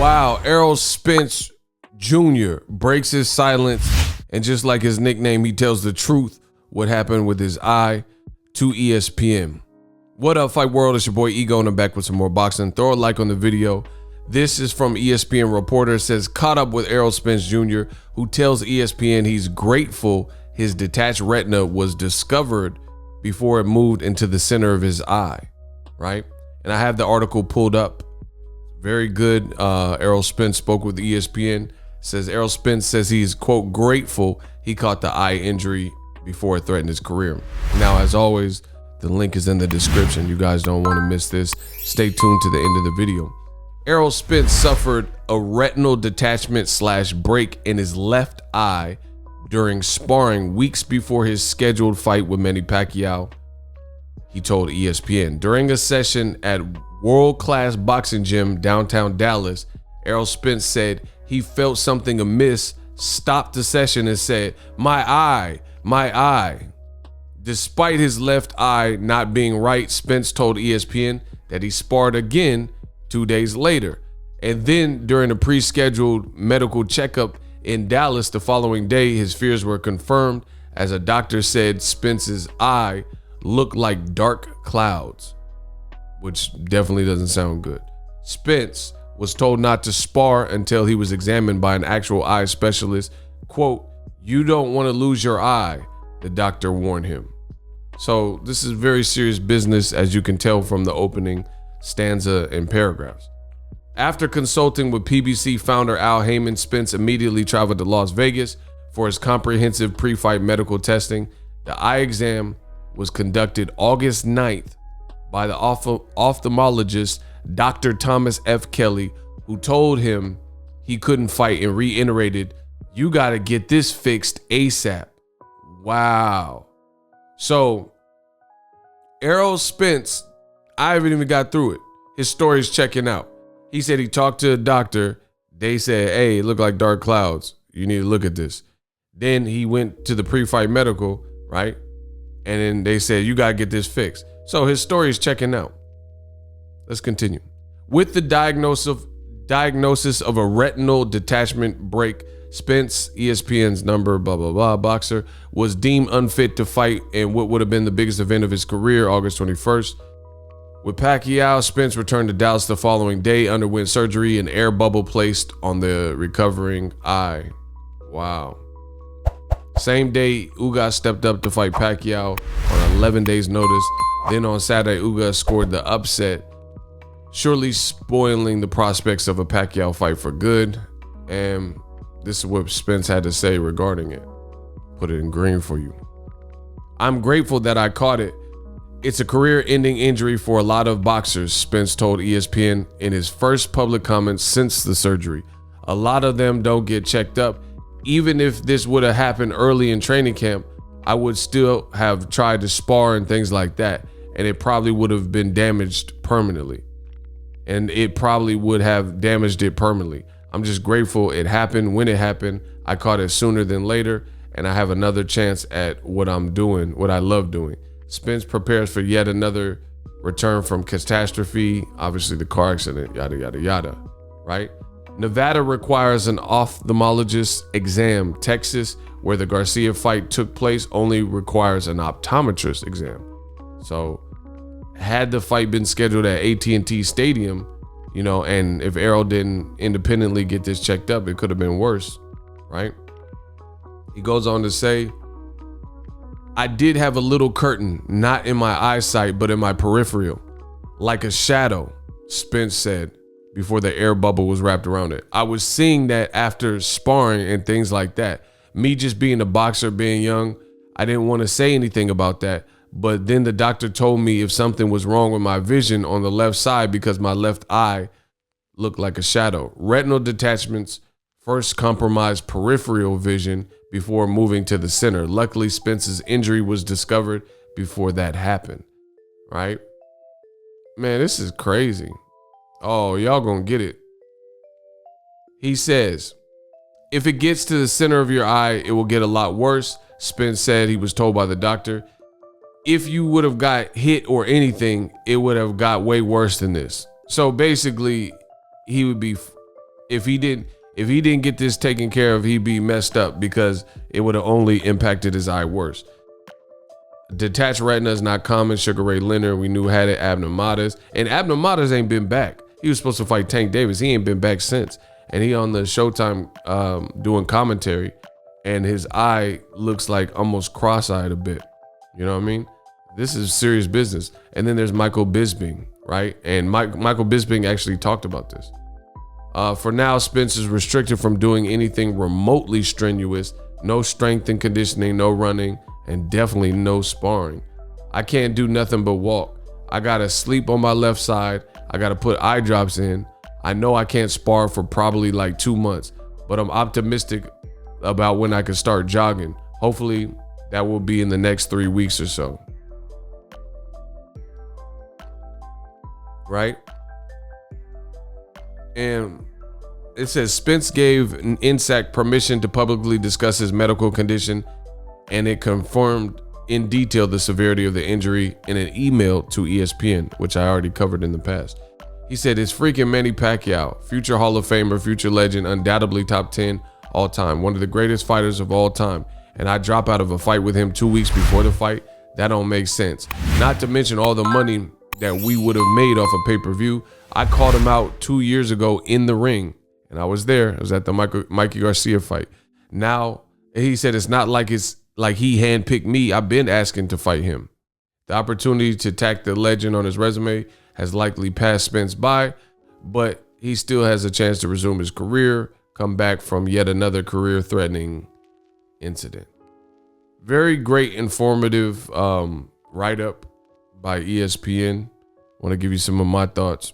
Wow, Errol Spence Jr. breaks his silence, and just like his nickname, he tells the truth what happened with his eye to ESPN. What up, Fight World? It's your boy Ego, and I'm back with some more boxing. Throw a like on the video. This is from ESPN reporter. It says, caught up with Errol Spence Jr., who tells ESPN he's grateful his detached retina was discovered before it moved into the center of his eye, right? And I have the article pulled up. Very good. Errol Spence spoke with ESPN. Says Errol Spence says he's, quote, grateful he caught the eye injury before it threatened his career. Now, as always, the link is in the description. You guys don't want to miss this. Stay tuned to the end of the video. Errol Spence suffered a retinal detachment / break in his left eye during sparring weeks before his scheduled fight with Manny Pacquiao, he told ESPN. During a session at world-class boxing gym downtown Dallas, Errol Spence said he felt something amiss, stopped the session and said, my eye, my eye. Despite his left eye not being right, Spence told ESPN that he sparred again 2 days later. And then during a pre-scheduled medical checkup in Dallas the following day, his fears were confirmed as a doctor said Spence's eye looked like dark clouds, which definitely doesn't sound good. Spence was told not to spar until he was examined by an actual eye specialist. Quote, you don't want to lose your eye, the doctor warned him. So this is very serious business, as you can tell from the opening stanza and paragraphs. After consulting with PBC founder Al Heyman, Spence immediately traveled to Las Vegas for his comprehensive pre-fight medical testing. The eye exam was conducted August 9th by the ophthalmologist Dr. Thomas F. Kelly, who told him he couldn't fight and reiterated, you got to get this fixed ASAP. Wow. So Errol Spence, I haven't even got through it. His story's checking out. He said he talked to a doctor. They said, hey, it looked like dark clouds. You need to look at this. Then he went to the pre-fight medical, right? And then they said, you got to get this fixed. So his story is checking out. Let's continue. With the diagnosis of a retinal detachment break, Spence, ESPN's number, blah, blah, blah, boxer, was deemed unfit to fight in what would have been the biggest event of his career, August 21st. With Pacquiao, Spence returned to Dallas the following day, underwent surgery, and air bubble placed on the recovering eye. Wow. Same day, Ugas stepped up to fight Pacquiao on 11 days' notice. Then on Saturday, Ugas scored the upset, surely spoiling the prospects of a Pacquiao fight for good. And this is what Spence had to say regarding it. Put it in green for you. I'm grateful that I caught it. It's a career-ending injury for a lot of boxers, Spence told ESPN in his first public comments since the surgery. A lot of them don't get checked up. Even if this would have happened early in training camp, I would still have tried to spar and things like that, and it probably would have been damaged permanently. I'm just grateful it happened when it happened. I caught it sooner than later, and I have another chance at what I'm doing, what I love doing. Spence prepares for yet another return from catastrophe, obviously the car accident, yada, yada, yada, right? Nevada requires an ophthalmologist exam. Texas, where the Garcia fight took place, only requires an optometrist exam. So had the fight been scheduled at AT&T Stadium, you know, and if Errol didn't independently get this checked up, it could have been worse, right? He goes on to say, I did have a little curtain, not in my eyesight, but in my peripheral, like a shadow, Spence said before the air bubble was wrapped around it. I was seeing that after sparring and things like that. Me just being a boxer, being young, I didn't want to say anything about that. But then the doctor told me if something was wrong with my vision on the left side because my left eye looked like a shadow. Retinal detachments first compromised peripheral vision before moving to the center. Luckily, Spence's injury was discovered before that happened, right? Man, this is crazy. Oh, y'all gonna get it. He says, if it gets to the center of your eye, it will get a lot worse. Spence said he was told by the doctor. If you would have got hit or anything, it would have got way worse than this. So basically, he would be if he didn't get this taken care of, he'd be messed up because it would have only impacted his eye worse. Detached retina is not common. Sugar Ray Leonard, we knew had it. Abner Matas, and Abner Matas ain't been back. He was supposed to fight Tank Davis. He ain't been back since. And he on the Showtime doing commentary, and his eye looks like almost cross-eyed a bit. You know what I mean? This is serious business. And then there's Michael Bisping, right? And Michael Bisping actually talked about this. For now, Spence is restricted from doing anything remotely strenuous. No strength and conditioning, no running, and definitely no sparring. I can't do nothing but walk. I gotta sleep on my left side. I gotta put eye drops in. I know I can't spar for probably like 2 months, but I'm optimistic about when I can start jogging. Hopefully that will be in the next 3 weeks or so. Right? And it says Spence gave NSAC permission to publicly discuss his medical condition, and it confirmed in detail the severity of the injury in an email to ESPN, which I already covered in the past. He said, it's freaking Manny Pacquiao, future Hall of Famer, future legend, undoubtedly top 10 all time, one of the greatest fighters of all time. And I drop out of a fight with him 2 weeks before the fight. That don't make sense. Not to mention all the money that we would have made off a pay-per-view. I called him out 2 years ago in the ring, and I was there. I was at the Mikey Garcia fight. Now, he said it's not like it's like he handpicked me. I've been asking to fight him. The opportunity to tack the legend on his resume has likely passed Spence by, but he still has a chance to resume his career, come back from yet another career-threatening incident. Very great, informative write-up by ESPN. Want to give you some of my thoughts.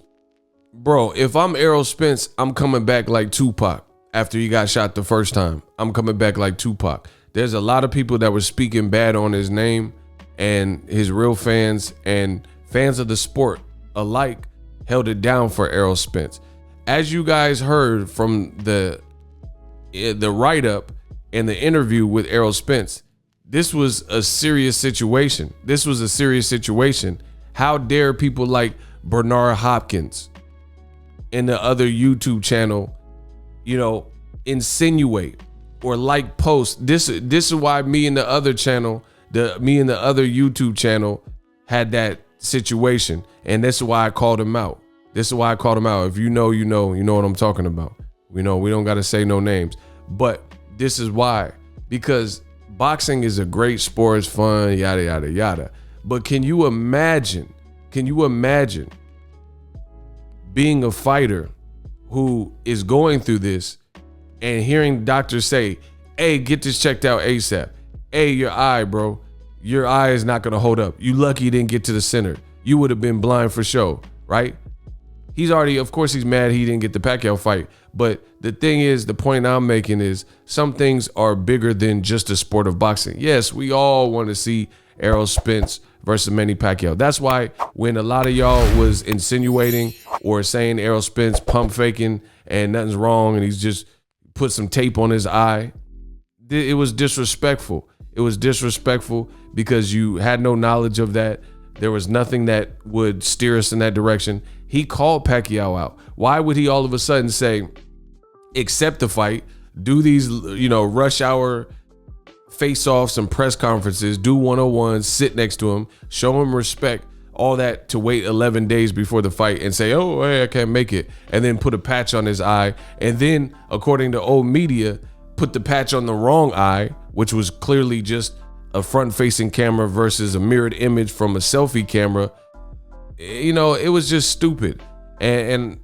Bro, if I'm Errol Spence, I'm coming back like Tupac after he got shot the first time. I'm coming back like Tupac. There's a lot of people that were speaking bad on his name, and his real fans and fans of the sport alike held it down for Errol Spence. As you guys heard from the write-up and the interview with Errol Spence, this was a serious situation. This was a serious situation. How dare people like Bernard Hopkins and the other YouTube channel, insinuate or like post. This is why me and the other channel, me and the other YouTube channel had that situation. And this is why I called him out. This is why I called him out. If you know, you know what I'm talking about. We don't got to say no names, but this is why, because boxing is a great sport, it's fun, yada, yada, yada. But can you imagine being a fighter who is going through this and hearing doctors say, hey, get this checked out ASAP. Hey, your eye, bro. Your eye is not going to hold up. You lucky you didn't get to the center. You would have been blind for sure, right? Of course he's mad he didn't get the Pacquiao fight. But the thing is, the point I'm making is some things are bigger than just the sport of boxing. Yes, we all want to see Errol Spence versus Manny Pacquiao. That's why when a lot of y'all was insinuating or saying Errol Spence pump faking and nothing's wrong and he's just put some tape on his eye, it was disrespectful. It was disrespectful because you had no knowledge of that. There was nothing that would steer us in that direction. He called Pacquiao out. Why would he all of a sudden say, accept the fight, do these, rush hour face-offs and press conferences, do 101s, sit next to him, show him respect, all that to wait 11 days before the fight and say, oh, hey, I can't make it, and then put a patch on his eye, and then, according to old media, put the patch on the wrong eye, which was clearly just a front-facing camera versus a mirrored image from a selfie camera. It was just stupid. And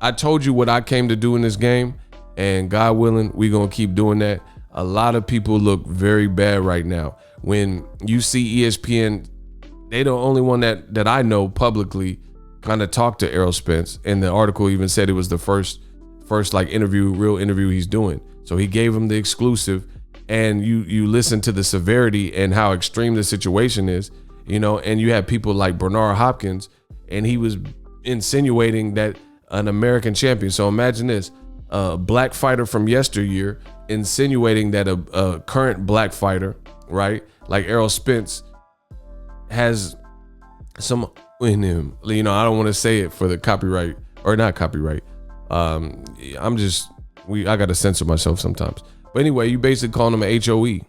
I told you what I came to do in this game, and God willing, we're going to keep doing that. A lot of people look very bad right now. When you see ESPN, they the only one that I know publicly kind of talked to Errol Spence, and the article even said it was the first like real interview he's doing. So he gave him the exclusive, and you listen to the severity and how extreme the situation is, and you have people like Bernard Hopkins, and he was insinuating that an American champion. So imagine this, a black fighter from yesteryear insinuating that a current black fighter, right, like Errol Spence, has some in him. I don't want to say it for the copyright, or not copyright, I gotta censor myself sometimes. But anyway, you basically calling him an HOE.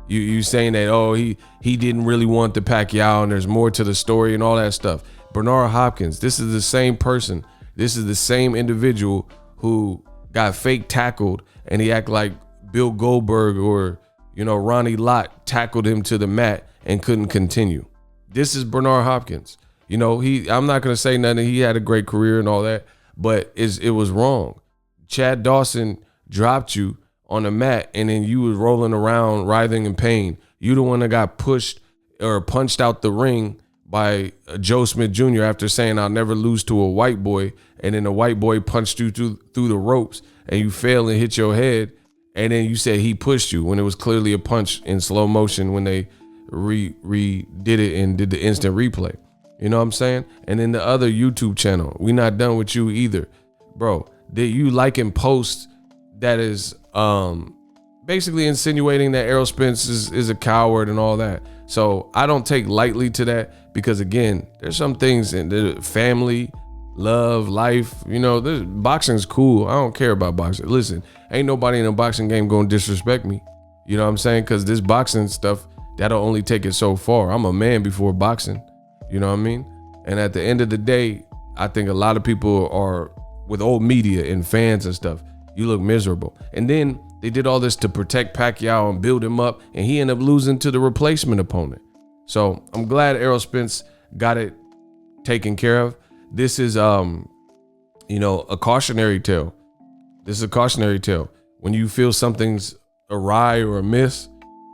You saying that, oh, he didn't really want the Pacquiao and there's more to the story and all that stuff. Bernard Hopkins, this is the same person. This is the same individual who got fake tackled and he act like Bill Goldberg or, Ronnie Lott tackled him to the mat and couldn't continue. This is Bernard Hopkins. I'm not going to say nothing. He had a great career and all that, but it was wrong. Chad Dawson dropped you on the mat and then you was rolling around writhing in pain. You the one that got pushed or punched out the ring by Joe Smith Jr. after saying, I'll never lose to a white boy. And then the white boy punched you through the ropes and you fell and hit your head. And then you said he pushed you when it was clearly a punch in slow motion when they redid it and did the instant replay. You know what I'm saying? And then the other YouTube channel, we not done with you either. Bro, did you liking posts that is basically insinuating that Errol Spence is a coward and all that. So I don't take lightly to that because, again, there's some things in the family, love, life. Boxing's cool. I don't care about boxing. Listen, ain't nobody in a boxing game going to disrespect me. You know what I'm saying? Because this boxing stuff, that'll only take it so far. I'm a man before boxing. You know what I mean? And at the end of the day, I think a lot of people are, with old media and fans and stuff, you look miserable. And then they did all this to protect Pacquiao and build him up, and he ended up losing to the replacement opponent. So I'm glad Errol Spence got it taken care of. This is, a cautionary tale. This is a cautionary tale. When you feel something's awry or amiss,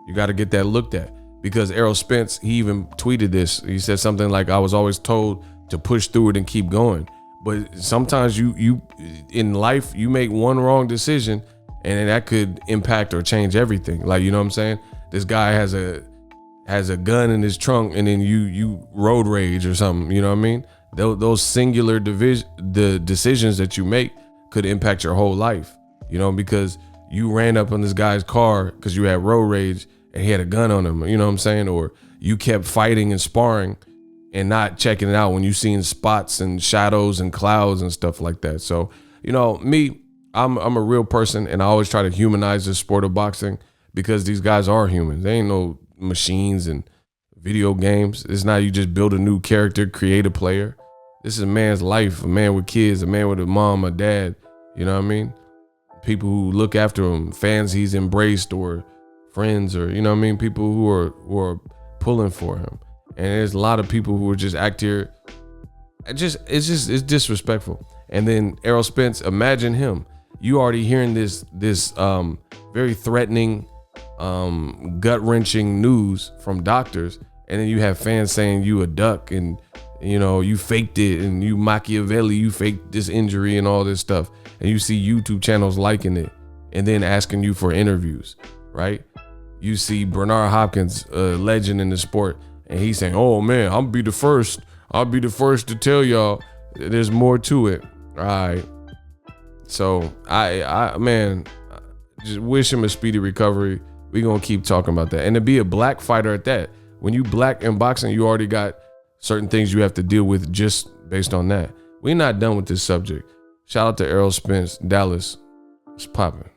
you got to get that looked at. Because Errol Spence, he even tweeted this. He said something like, I was always told to push through it and keep going. But sometimes you in life, you make one wrong decision and that could impact or change everything. Like, you know what I'm saying? This guy has a gun in his trunk and then you road rage or something. You know what I mean? Those singular the decisions that you make could impact your whole life, because you ran up on this guy's car because you had road rage and he had a gun on him, you know what I'm saying? Or you kept fighting and sparring and not checking it out when you seen spots and shadows and clouds and stuff like that. So, me, I'm a real person and I always try to humanize the sport of boxing because these guys are humans. They ain't no machines and video games. It's not you just build a new character, create a player. This is a man's life, a man with kids, a man with a mom, a dad, you know what I mean? People who look after him, fans he's embraced or friends or, you know what I mean? People who are pulling for him. And there's a lot of people who are just act here. It's disrespectful. And then Errol Spence, imagine him. You already hearing this very threatening, gut-wrenching news from doctors. And then you have fans saying you a duck and, you faked it and you Machiavelli, you faked this injury and all this stuff. And you see YouTube channels liking it and then asking you for interviews, right? You see Bernard Hopkins, a legend in the sport, and he's saying, oh man, I'll be the first to tell y'all there's more to it. All right. So I just wish him a speedy recovery. We're going to keep talking about that. And to be a black fighter at that, when you black in boxing, you already got certain things you have to deal with just based on that. We're not done with this subject. Shout out to Errol Spence, Dallas. It's popping.